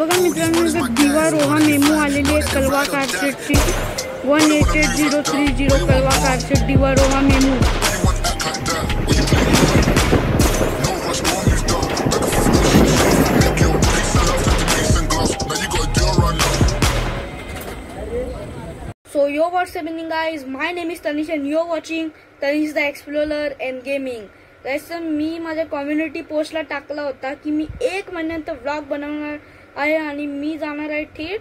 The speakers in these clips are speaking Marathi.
बघा मित्रांनो, दिवा रोहा मेमो आलेली आहे कलवा कारशेडची 188030 कलवा कारशेड दिवा Roha memo. So yo, what's happening guys, my name is Tanish and you're watching Tanish the Explorer and Gaming। guys, मी माझ्या कम्युनिटी पोस्टला टाकला होता की मी 1 महिन्यात व्लॉग बनवणार आहे आणि मी जाणार आहे थेट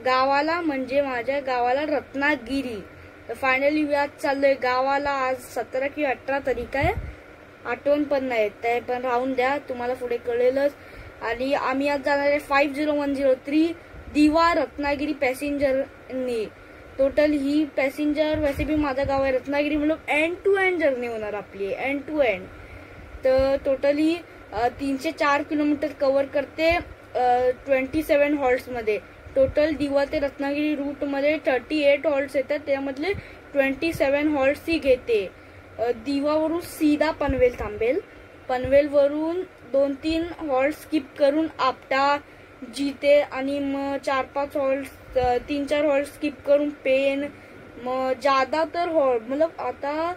गावाला, म्हणजे माझ्या गावाला रत्नागिरी। तर फायनली मी आज चाललोय गावाला। आज 17 की 18 तारीख आहे, आठवण पण नाही, ते पण राहून द्या, तुम्हाला पुढे कळेलच। आणि आम्ही आज जाणार आहे 50103 दिवा रत्नागिरी पॅसेंजरनी। टोटल ही पॅसेंजर, वैसे भी माझा गाव आहे रत्नागिरी, मतलब एंड टू एंड जर्नी होणार आपली, एंड टू एंड। तर टोटली 304 किलोमीटर कव्हर करते 27 हॉल्ट्स मध्ये। टोटल दिवा ते रत्नागिरी रूट मध्ये 38 हॉल्ट्स येतात, त्यामधले 27 हॉल्ट्स ही घेते। दिवावरून सीधा पनवेल थांबेल, पनवेल वरून 2-3 हॉल्ट स्किप करून आपटा जीते, आणि मग 4-5 हॉल्ट 3-4 हॉल्ट स्किप करून पेन, मग ज्यादा तर हॉल्ट मतलब आता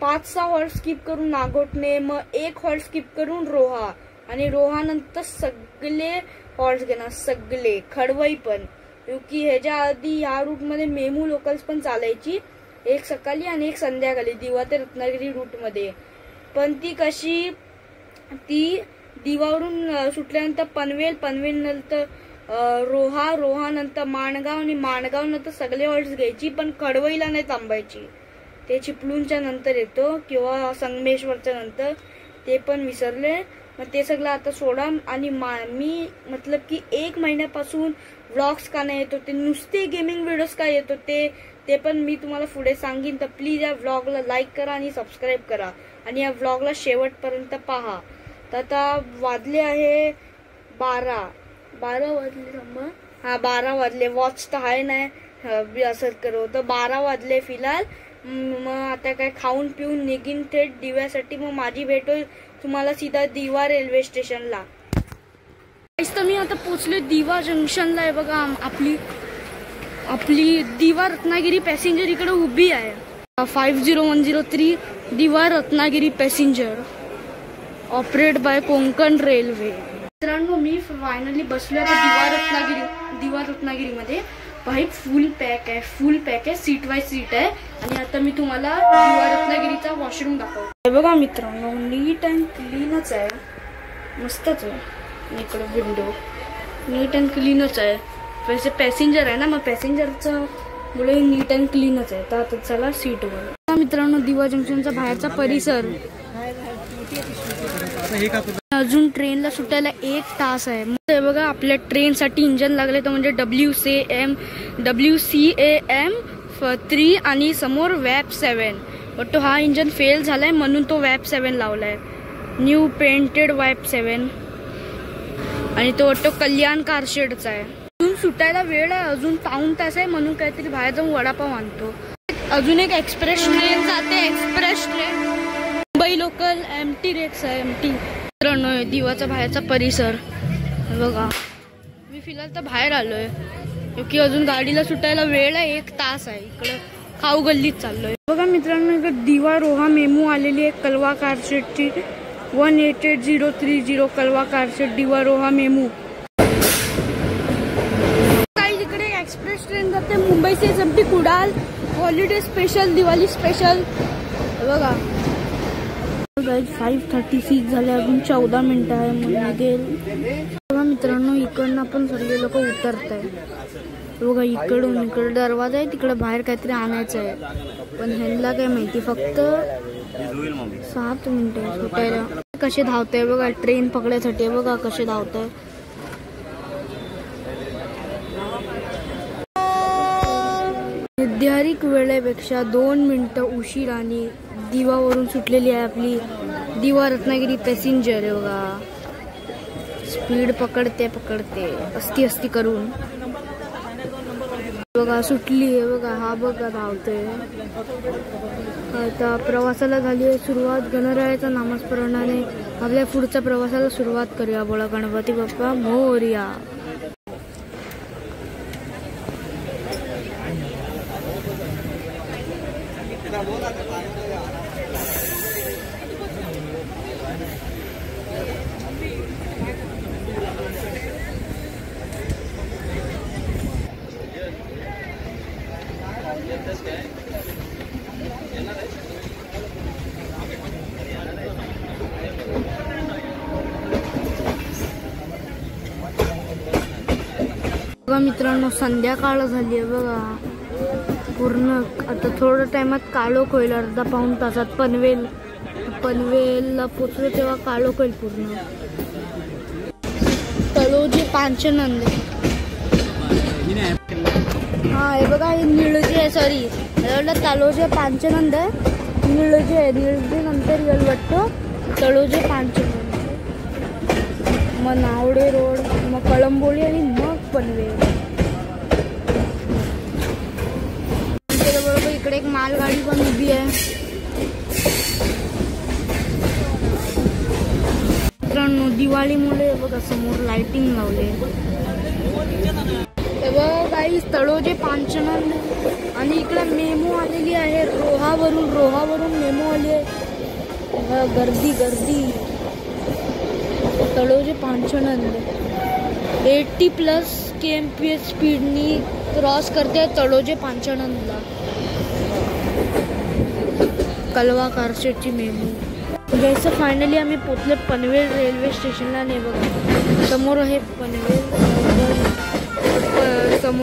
5-6 हॉल्ट स्किप करून नागोठणे, मग 1 हॉल्ट स्किप करून रोहा, आणि रोहा नंतर सगळे हॉल्ट घेणार, सगळे खडवई पण, क्योंकि ह्याच्या आधी ह्या रूट मध्ये मेमू लोकल्स पण चालायची, एक सकाळी आणि एक संध्याकाळी दिवा ते रत्नागिरी रूट मध्ये। पण ती कशी, ती दिवावरून सुटल्यानंतर पनवेल, पनवेल नंतर रोहा, रोहा नंतर माणगाव, आणि माणगाव नंतर सगळे हॉल्ट्स घ्यायची, पण खडवईला नाही थांबायची, ते चिपळूणच्या नंतर येतो किंवा संगमेश्वरच्या नंतर, ते पण विसरले। मग ते सगळं आता सोडा। आणि मी मतलब की 1 महिन्यापासून व्लॉग्स का नाही येत होते, नुसते गेमिंग व्हिडिओज का येत होते, ते पण मी तुम्हाला पुढे सांगेन। तर प्लीज या व्लॉगला लाईक करा आणि सबस्क्राईब करा, आणि या व्लॉगला शेवटपर्यंत पहा। तर आता वाजले आहे 12 वाजले, हा 12 वाजले, वॉच तर आहे नाही असं करू, तर 12 वाजले फिलहाल। मग आता काय खाऊन पिऊन निघीन थेट दिव्यासाठी। मग माझी भेट होईल तुम्हाला सीधा दिवा रेल्वे स्टेशनला। तर मी आता पोचले दिवा जंक्शनला आहे, बघा आपली दिवा रत्नागिरी पॅसेंजर इकडे उभी आहे। 50103 Diva Ratnagiri passenger operate by Konkan railway. मित्रांनो, मी फायनली बसलो दिवा रत्नागिरी मध्ये। भाई फुल पॅक आहे, सीट वाईज सीट आहे, आणि आता मी तुम्हाला दिवा रत्नागिरीचा वॉशरूम दाखवतो। बघा मित्रांनो, नीट अँड क्लीनच आहे, मस्तच आहे। इकडे विंडो नीट अँड क्लीनच आहे, वैसे पॅसेंजर आहे ना, मग पॅसेंजरचं मुळे नीट अँड क्लीनच आहे। तर आता चला सीटवर। मित्रांनो, दिवा जंक्शनचा बाहेरचा परिसर, अजून ट्रेनला सुटायला 1 तास आहे। ते बघा आपल्या ट्रेनसाठी इंजन लागले, तर म्हणजे WCAM 3 आणि समोर वॅप 7, बट तो हा इंजन फेल झालाय म्हणून तो वॅप 7 लावलाय, न्यू पेंटेड वॅप 7, आणि तो कल्याण कारशेडचा आहे। अजून सुटायला वेळ आहे, अजून 1 तास आहे, म्हणून काहीतरी बाहेर जाऊन वडापाव आणतो। अजून एक एक्सप्रेस ट्रेन जाते, express train Mumbai local MT rakes आहे, MT। मित्रांनो, दिवाचा बाहेरचा परिसर बघा। मी फिलहाल तर बाहेर आलोय, क्योंकि अजून गाडीला सुटायला वेळ आहे, 1 तास आहे। इकडे खाऊ गल्लीत चाललोय। बघा मित्रांनो, इकडे दिवा रोहा मेमो आलेली आहे कलवा कारशेडची 188030 कलवा कारशेड दिवा रोहा मेमो। काही इकडे एक्सप्रेस ट्रेन जाते मुंबई से MT Kudal, holiday special, Diwali special. बघा 5:36 झाले, अजून 14 मिनिटं आहे, मग निघेल। बघा मित्रांनो, इकडनं पण सर्व लोक उतरत आहे, बघा इकडून, इकडे दरवाजा आहे, तिकडे बाहेर काहीतरी आणायचं आहे, पण ह्यांना काय माहिती, फक्त 7 मिनिटं सुटायला। कसे धावतंय बघा, ट्रेन पकडायसाठी बघा कसे धावतंय। निर्धारित वेळेपेक्षा 2 मिनिटं उशिराने दिवावरून सुटलेली आहे आपली दिवा रत्नागिरी पॅसेंजर। आहे बघा, स्पीड पकडते अस्ती करून बघा सुटली आहे, बघा हा बघा धावतोय। आता प्रवासाला झाली आहे सुरुवात, गणरायाच्या नामस्मरणाने आपल्या पुढच्या प्रवासाला सुरुवात करूया। बोला गणपती बाप्पा मोरया। बघा मित्रांनो, संध्याकाळ झाली आहे बघा पूर्ण. आता थोड्या टायमात काळोख होईल, अर्धा पाऊण तासात पनवेलला पोचलो तेव्हा काळोख होईल पूर्ण. तळोजी पांचनंद, हा हे बघा, हे निळजी आहे, सॉरी तळोजी पांचनंद आहे, निळजी आहे. निळजी नंतर येईल वाटतं तळोजी पांचनंद, मग नावडे रोड, मग कळंबोली आणि मग पनवेल. त्याच्याबरोबर इकडे एक मालगाडी पण उभी आहे. मित्रांनो, दिवाळीमुळे बघा समोर लाइटिंग लावले. काही तळोजे पांचनंद आणि इकडे मेमो आलेली आहे रोहावरून मेमो आली आहे. गर्दी तळोजे पांचनंद 80+ kmph स्पीडनी क्रॉस करते तळोजे पांचनंदला. कलवा कारशेटची मेमो. जसं फायनली आम्ही पोचले पनवेल रेल्वे स्टेशनला. नाही बघा समोर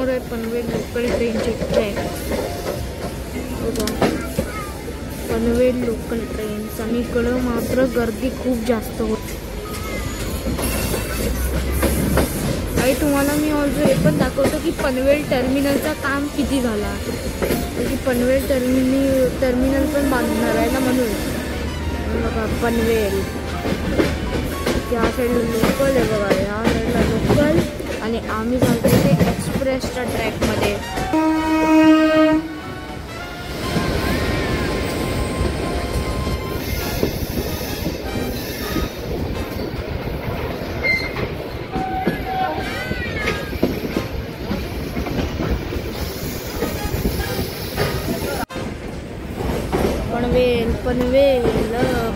आहे पनवेल लोकल ट्रेनचे ट्रॅक बघा, पनवेल लोकल ट्रेन्स. आणि इकडं मात्र गर्दी खूप जास्त होती. काही तुम्हाला मी ऑल्सो हे पण दाखवतो की पनवेल टर्मिनलचं काम किती झाला. की पनवेल टर्मिनल पण बांधणार आहे ना, म्हणून बघा पनवेल. त्या साईडला लोकल आहे बघा, ह्या साईडला लोकल. आणि आम्ही जातो ते एक्सप्रेसच्या ट्रॅकमध्ये.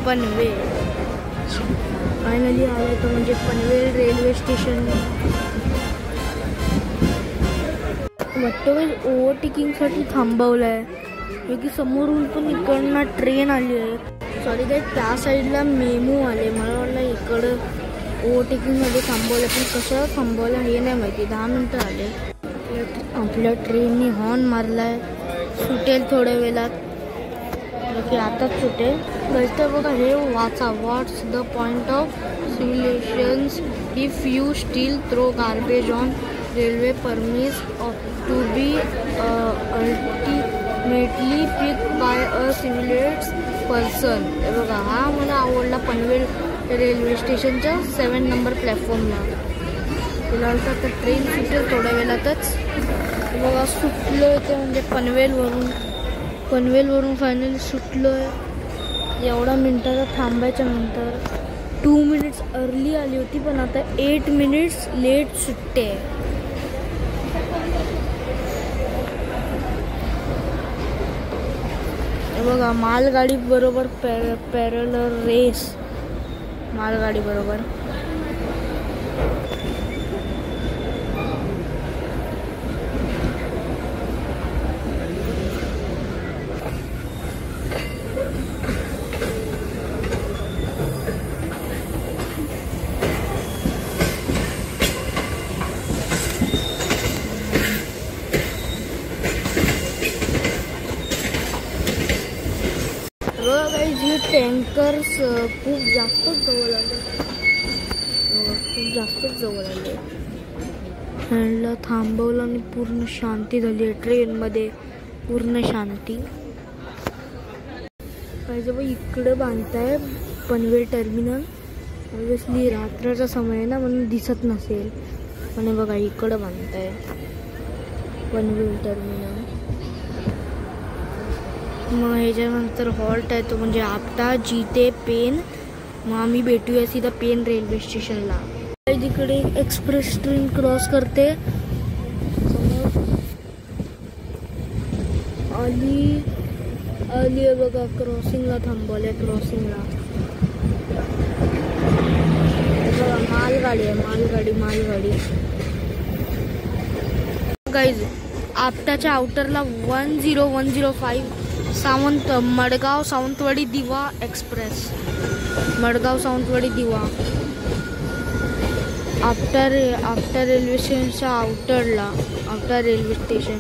पनवेल फायनली आलं तर म्हणजे पनवेल रेल्वे स्टेशन. वाटतं ओव्हरटेकिंगसाठी थांबवलं आहे, क्योंकि समोरून पण इकडनं ट्रेन आली आहे. सॉरी काय, त्या साईडला मेमो आले. मला वाटलं इकडं ओव्हरटेकिंगमध्ये थांबवलं, पण कसं थांबवलं हे नाही माहिती. 10 मिनटं आले. आपल्या ट्रेनने हॉर्न मारला आहे, सुटेल थोड्या वेळात, की आताच सुटेल. कळतं बघा हे वाचा. What's the point of civilisations if you still throw garbage on railway premises to be ultimately pick by a civilised person. हे बघा, हा मला आवडला. पनवेल रेल्वे स्टेशनच्या 7 नंबर प्लॅटफॉर्मला. तिला तर ट्रेन सुटेल थोड्या वेळातच. बघा सुटलो आहे ते, म्हणजे पनवेलवरून फायनली सुटलो आहे. एवढा मिनटाचा थांबायच्या नंतर 2 मिनिट्स अर्ली आली होती, पण आता 8 मिनिट्स लेट सुटते. बघा मालगाडी बरोबर पॅरलर रेस, मालगाडी बरोबर. टँकर्स खूप जास्तच जवळ आले. ह्यांना थांबवलं आणि पूर्ण शांती झाली आहे ट्रेनमध्ये, पूर्ण शांती. पाहिजे बघ इकडं बांधताय पनवेल टर्मिनल. ऑब्विसली रात्रीचा समय आहे ना, म्हणून दिसत नसेल, पण बघा इकडं बांधताय पनवेल टर्मिनल. मग ह्याच्यानंतर हॉल्ट आहे तो म्हणजे आपटा, जीते, पेन. मग आम्ही भेटूया सीधा पेन रेल्वे स्टेशनला. तिकडे एक्सप्रेस ट्रेन क्रॉस करते. आली आहे बघा, क्रॉसिंगला थांबवले. क्रॉसिंगला मालगाडी आहे, मालगाडी. गाईज आपटाच्या आउटरला 10105 मडगाव सावंतवाडी दिवा एक्सप्रेस, मडगाव सावंतवाडी दिवा. आपटा रेल्वे स्टेशनच्या आउटरला, आपटा रेल्वे स्टेशन.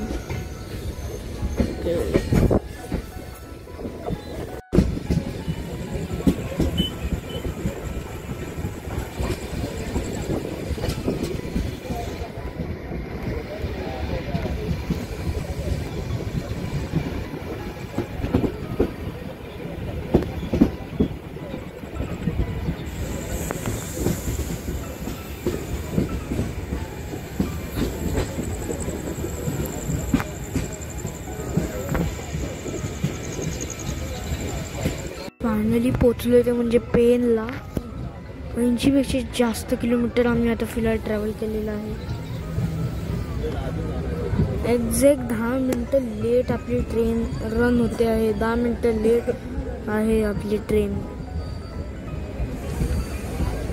फायनली पोचलो ते म्हणजे पेनला. 80पेक्षा जास्त किलोमीटर आम्ही आता फिलहाल ट्रॅव्हल केलेलं आहे. एक्झॅक्ट 10 मिनटं लेट आपली ट्रेन रन होते आहे. 10 मिनटं लेट आहे आपली ट्रेन.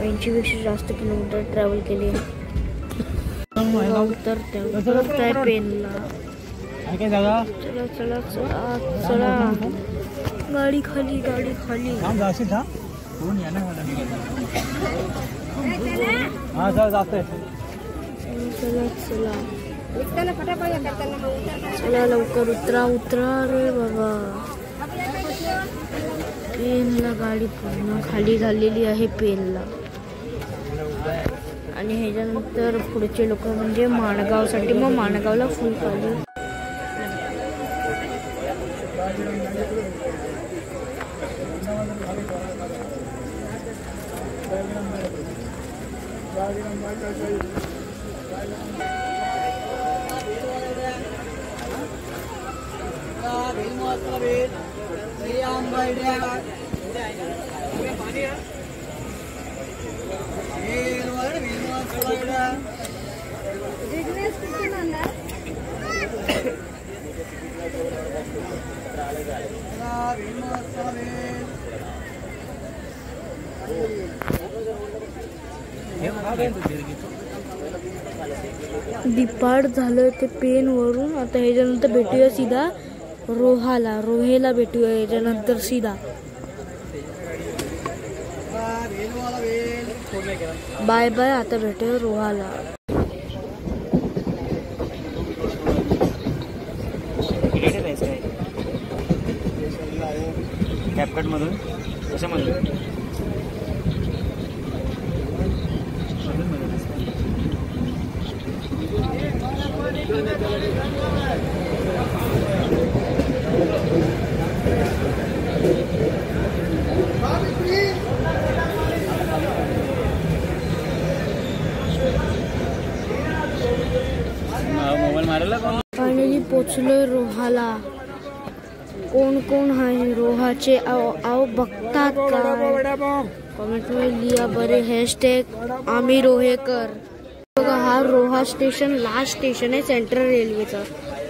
80पेक्षा जास्त किलोमीटर ट्रॅव्हल केले. उतरताय पेनला. चला चला चला चला. गाडी खाली, गाडी खाली. चला चला लवकर उतरा उतरा रे बाबा. पेनला गाडी पूर्ण खाली झालेली आहे पेनला. आणि ह्याच्यानंतर पुढचे लोक म्हणजे माणगावसाठी, मग माणगावला फुल खाली. डिपार्ट झालं ते पेन वरून. आता ह्याच्यानंतर भेटूया सीधा रोहाला, रोहेला भेटूया ह्याच्यानंतर सीधा. Bye bye. आता भेटूया रोहाला. कॅपकट मधून कशामधून मोबाईल मारायला. फायनली पोचलोय रोहाला. कोण कोण आहे रोहाचे आओ बघतात का? कमेंट मध्ये लिहा बरे. हॅशटॅग आम्ही रोहेकर. बघा हा रोहा स्टेशन लास्ट स्टेशन आहे सेंट्रल रेल्वेचा.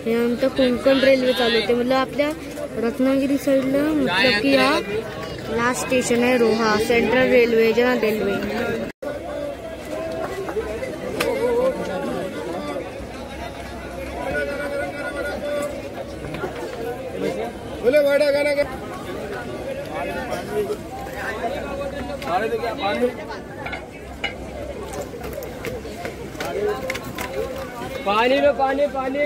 यानंतर कोकण रेल्वे चालू होते. मतलब आपल्या रत्नागिरी साईडला मतलब की हा लास्ट स्टेशन आहे Roha central railway general railway. पानी लो, पानी पानी.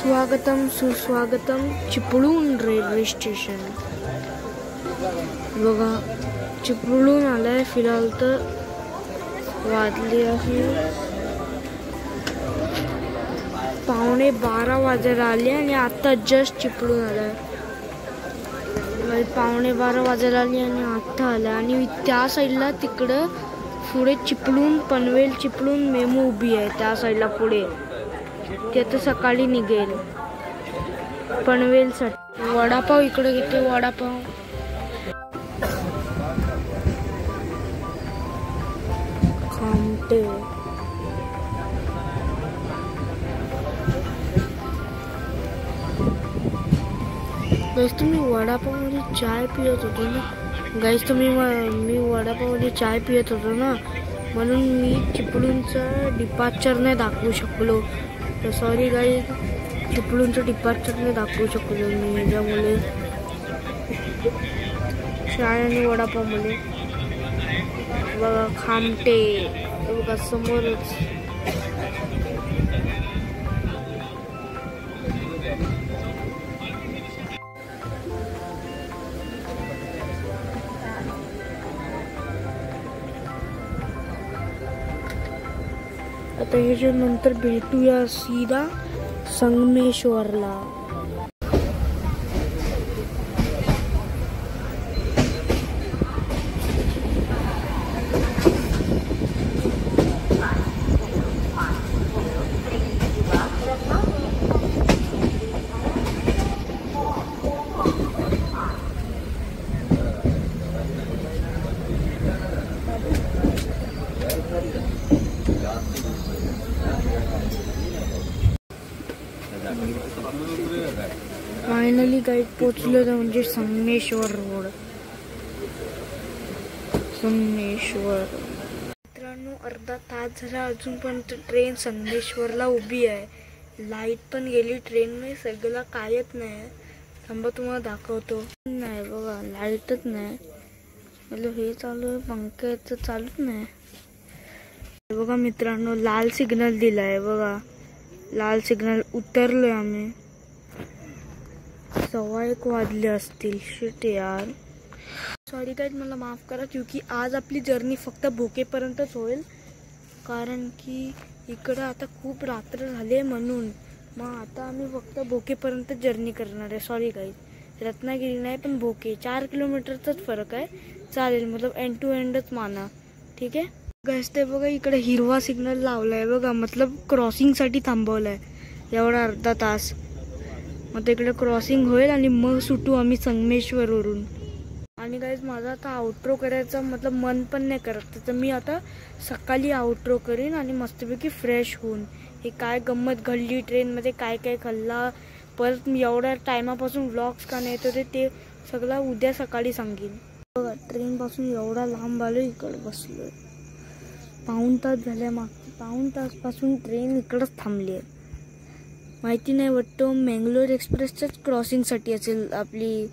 स्वागतम सुस्वागतम चिपळूण रेल्वे स्टेशन. बघा चिपळूण आलाय. फिलहाल तर वाजले आहे 11:15 वाजायला आले आणि आता जस्ट चिपळूण आलाय. 11:15 वाजायला आली आणि आता आला. आणि त्या साईडला तिकडं पुढे चिपळूण पनवेल चिपळूण मेमो उभी आहे. त्या साईडला पुढे ते आता सकाळी निघेल पनवेलसाठी. वडापाव इकडे घेते. वडापाव खामटे. गाईस तुम्ही वडापावमध्ये चाय पित होतो ना. गाईस तुम्ही मी वडापावमध्ये चाय पित होतो ना, म्हणून मी चिपळूणचं डिपार्चर नाही दाखवू शकलो. तर सॉरी गाईस, चिपळूणचं डिपार्चर नाही दाखवू शकलो मी. याच्यामुळे चाय आणि वडापावमध्ये बघा खामटे बघा समोरच. आता ह्याच्या नंतर भेटूया सीधा संगमेश्वरला. फायनली गाईड पोचलो म्हणजे संगमेश्वर रोड. संगमेश्वर मित्रांनो, अर्धा तास झाला अजूनपर्यंत ट्रेन संगमेश्वरला उभी आहे. लाईट पण गेली ट्रेनमध्ये, सगळं कायच नाही. थांबा तुम्हाला दाखवतो. नाही बघा लाईटच नाही. मतलब हे चालू आहे, पंख्याचं चालूच नाही. बघा मित्रांनो, लाल सिग्नल दिलाय. बघा लाल सिग्नल उतरलोय आम्ही. 1:15 वाजले असतील. शिट यार, सॉरी गाईज मला माफ करा. क्योंकि आज आपली जर्नी फक्त भोकेपर्यंतच होईल, कारण की इकडं आता खूप रात्र झाले म्हणून. मग आता आम्ही फक्त भोकेपर्यंत जर्नी करणार आहे. सॉरी गाईज, रत्नागिरी नाही पण भोके 4 किलोमीटरचाच फरक आहे. चालेल, मतलब एंड टू एंडच माना. ठीक आहे गाईज. ते बघा इकडे हिरवा सिग्नल लावलाय बघा, मतलब क्रॉसिंगसाठी थांबवलाय एवढा अर्धा तास. मग इकडे क्रॉसिंग होईल आणि मग सुटू आम्ही संगमेश्वरवरून. आणि गाईज माझा आता आउट्रो करायचा मतलब मन पण नाही करत, तर मी आता सकाळी आउट्रो करीन आणि मस्तपैकी फ्रेश होऊन हे काय गंमत घडली ट्रेनमध्ये, काय काय खाल्ला, परत मी एवढ्या टायमापासून व्लॉग्स का नाही तर ते सगळं उद्या सकाळी सांगेन. बघा ट्रेनपासून एवढा लांब आलो, इकडे बसलोय. 1.5 तास झाल्या. मागची 1.5 तासपासून ट्रेन इकडंच थांबली आहे. माहिती नाही वाटतं मंगलोर एक्सप्रेसच्याच क्रॉसिंगसाठी असेल आपली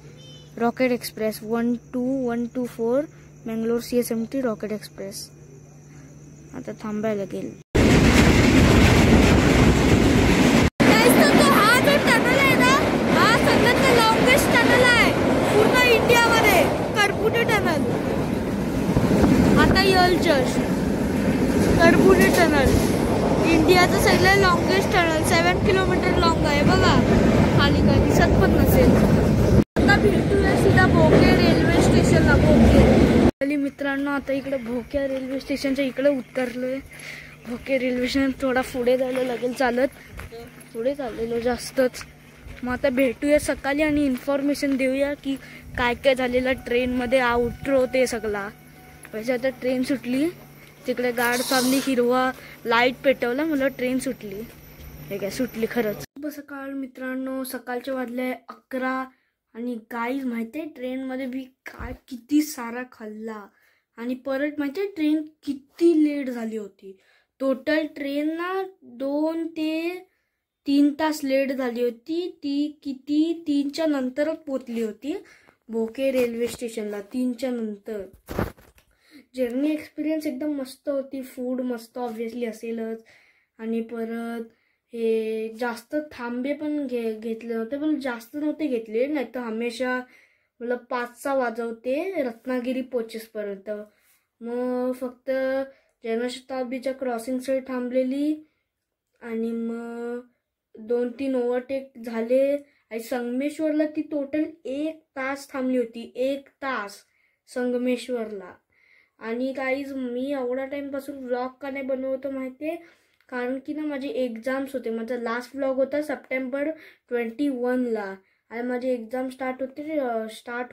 rocket express 12124 Mangalore CSMT rocket express. आता थांबायला लागेल. हा जो टनल आहे ना, हा सगळ्यात लॉंगेस्ट टनल आहे पूर्ण इंडियामध्ये. करपुटे टनल. आता यलचर करपुटे टनल इंडियाचं सगळ्यात लॉंगेस्ट टनल 7 किलोमीटर लॉंग आहे. बघा खाली काय दिसत पण नसेल. आता भेटूया सीधा भोके रेल्वे स्टेशनला. भोके मित्रांनो, आता इकडे भोके रेल्वे स्टेशनच्या इकडे उतरलोय. भोके रेल्वे स्टेशन थोडा पुढे जायला लागेल चालत. पुढे चाललेलो जास्तच. मग आता भेटूया सकाळी आणि इन्फॉर्मेशन देऊया की काय काय झालेलं ट्रेनमध्ये, आउट्रो ते सगळा. म्हणजे आता ट्रेन सुटली. तिकडे गार्ड साहेबांनी हिरवा लाईट पेटवला, मला ट्रेन सुटली. हे काय सुटली खरंच. सकाळ मित्रांनो, सकाळचे वाजले 11 आणि गाईज माहिती आहे ट्रेनमध्ये मी काय किती सारा खाल्ला. आणि परत माहिती आहे ट्रेन किती लेट झाली होती. टोटल ट्रेन ना 2 ते 3 तास लेट झाली होती. ती किती 3च्या नंतरच पोचली होती भोके रेल्वे स्टेशनला. 3च्या नंतर. जर्नी एक्सपिरियन्स एकदम मस्त होती. फूड मस्त ऑब्विसली असेलच. आणि परत हे जास्त थांबे पण घेतले नव्हते, पण जास्त नव्हते घेतले, नाही तर हमेशा मला 5चा वाजवते रत्नागिरी पोचेसपर्यंत. मग फक्त जनशताब्दीच्या क्रॉसिंगसाठी थांबलेली आणि मग 2-3 ओव्हरटेक झाले आणि संगमेश्वरला ती टोटल 1 तास थांबली होती. 1 तास संगमेश्वरला. आणि गाईज मी एवढा टाईमपासून व्लॉग का नाही बनवतो माहिती आहे, कारण की ना माझे एक्झाम्स होते. माझा लास्ट व्लॉग होता सप्टेंबर 21ला आणि माझे एक्झाम स्टार्ट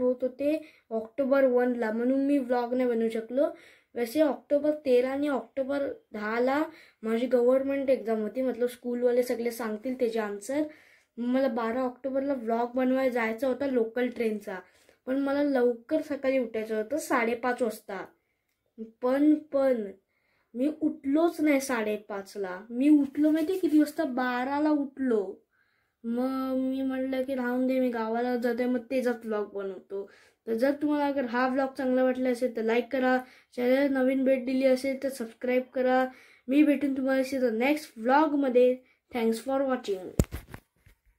होत होते ऑक्टोबर 1ला, म्हणून मी व्लॉग नाही बनवू शकलो. वैसे ऑक्टोबर 13 आणि ऑक्टोबर 10ला माझी गव्हर्नमेंट एक्झाम होती, मतलब स्कूलवाले सगळे सांगतील त्याचे आन्सर. मला 12 ऑक्टोबरला व्लॉग बनवायला जायचा होता लोकल ट्रेनचा, पण मला लवकर सकाळी उठायचं होतं 5:30 वाजता. पण मी उठलोच नाही 5:30ला. मी उठलो माहिती किती वाजता, 12ला उठलो. मग मी म्हटलं की राहून दे, मी गावाला जाते, मग त्याचाच व्लॉग बनवतो. तर जर तुम्हाला अगर हा व्लॉग चांगला वाटला असेल तर लाईक करा, चॅनल नवीन भेट दिली असेल तर सबस्क्राईब करा. मी भेटून तुम्हाला नेक्स्ट व्लॉगमध्ये. Thanks for watching.